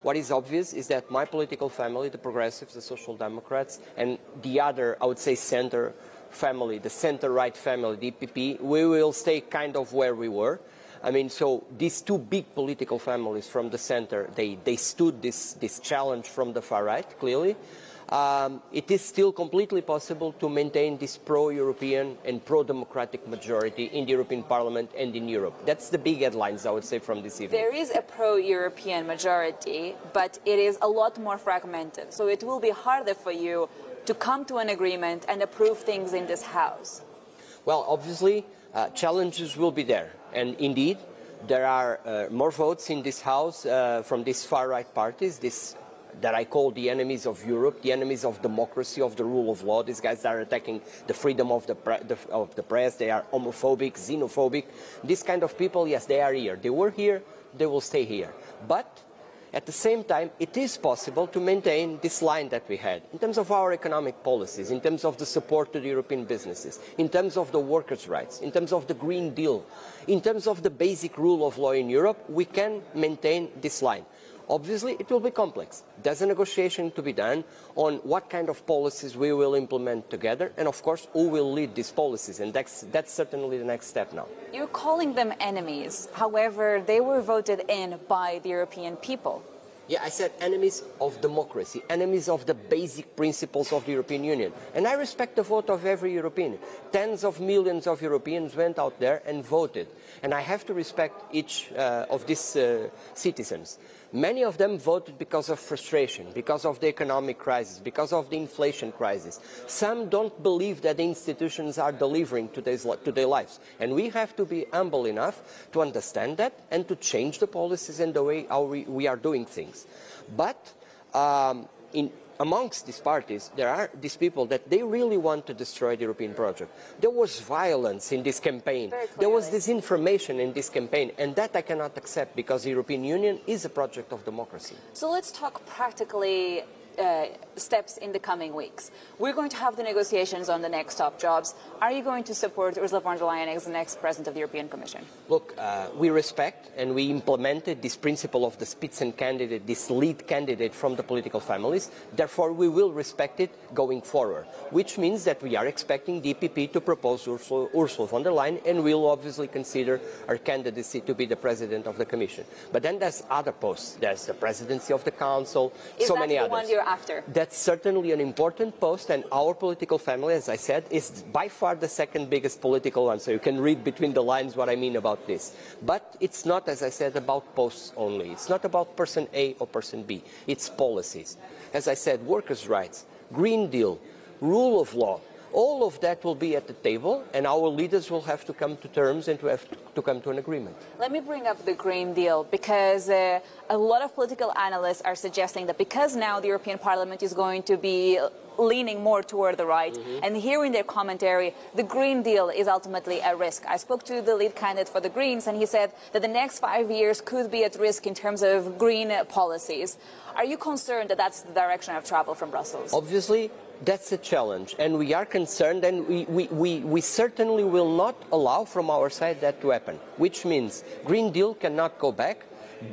What is obvious is that my political family, the Progressives, the Social Democrats, and the other, I would say, center family, the center-right family, the EPP, we will stay kind of where we were. I mean, so these two big political families from the center, they stood this challenge from the far right, clearly. It is still completely possible to maintain this pro-European and pro-democratic majority in the European Parliament and in Europe. That's the big headlines, I would say, from this evening. There is a pro-European majority, but it is a lot more fragmented. So it will be harder for you to come to an agreement and approve things in this House. Well, obviously, challenges will be there. And indeed, there are more votes in this House from these far-right parties, that I call the enemies of Europe, the enemies of democracy, of the rule of law. These guys are attacking the freedom of the press. They are homophobic, xenophobic. These kind of people, yes, they are here. They were here, they will stay here. But at the same time, it is possible to maintain this line that we had in terms of our economic policies, in terms of the support to the European businesses, in terms of the workers' rights, in terms of the Green Deal, in terms of the basic rule of law in Europe. We can maintain this line. Obviously, it will be complex. There's a negotiation to be done on what kind of policies we will implement together, and of course, who will lead these policies, and that's certainly the next step now. You're calling them enemies. However, they were voted in by the European people. Yeah, I said enemies of democracy, enemies of the basic principles of the European Union. And I respect the vote of every European. Tens of millions of Europeans went out there and voted. And I have to respect each of these citizens. Many of them voted because of frustration, because of the economic crisis, because of the inflation crisis. Some don't believe that the institutions are delivering to their lives. And we have to be humble enough to understand that and to change the policies and the way how we are doing things. But amongst these parties, there are these people that they really want to destroy the European project. There was violence in this campaign. There was disinformation in this campaign, and that I cannot accept because the European Union is a project of democracy. So let's talk practically steps in the coming weeks. We're going to have the negotiations on the next top jobs. Are you going to support Ursula von der Leyen as the next president of the European Commission? Look, we respect and we implemented this principle of the Spitzencandidate, this lead candidate from the political families. Therefore, we will respect it going forward, which means that we are expecting the EPP to propose Ursula von der Leyen, and we'll obviously consider her candidacy to be the president of the Commission. But then there's other posts. There's the presidency of the Council, so many others. After. That's certainly an important post, and our political family, as I said, is by far the second biggest political one, so you can read between the lines what I mean about this. But it's not, as I said, about posts only. It's not about person A or person B. It's policies. As I said, workers' rights, Green Deal, rule of law, all of that will be at the table, and our leaders will have to come to terms and to come to an agreement. Let me bring up the Green Deal, because a lot of political analysts are suggesting that because now the European Parliament is going to be leaning more toward the right, and here in their commentary, the Green Deal is ultimately at risk. I spoke to the lead candidate for the Greens, and he said that the next 5 years could be at risk in terms of green policies. Are you concerned that that's the direction of travel from Brussels? Obviously, that's a challenge, and we are concerned, and we certainly will not allow from our side that to happen, which means Green Deal cannot go back,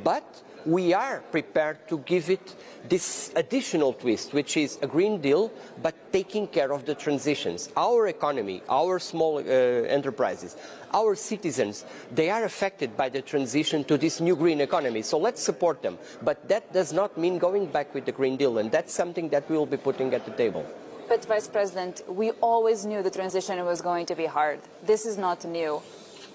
but we are prepared to give it this additional twist, which is a Green Deal, but taking care of the transitions. Our economy, our small enterprises, our citizens, they are affected by the transition to this new green economy. So let's support them. But that does not mean going back with the Green Deal, and that's something that we will be putting at the table. But, Vice President, we always knew the transition was going to be hard. This is not new.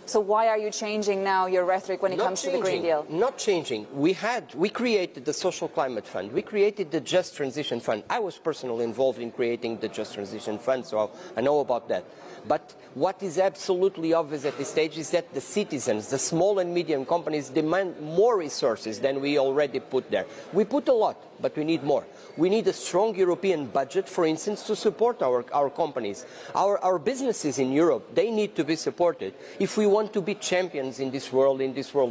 So why are you changing now your rhetoric when it comes to the Green Deal? Not changing. We created the Social Climate Fund. We created the Just Transition Fund. I was personally involved in creating the Just Transition Fund, so I know about that. But what is absolutely obvious at this stage is that the citizens, the small and medium companies, demand more resources than we already put there. We put a lot, but we need more. We need a strong European budget, for instance, to support our companies. Our businesses in Europe, they need to be supported if we want to be champions in this world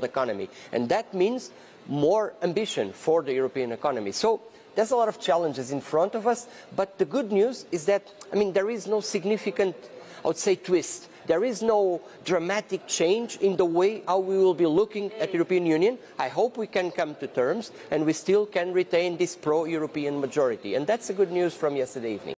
economy. And that means more ambition for the European economy. So there's a lot of challenges in front of us, but the good news is that, I mean, there is no significant, I would say, twist. There is no dramatic change in the way how we will be looking at the European Union. I hope we can come to terms and we still can retain this pro-European majority. And that's the good news from yesterday evening.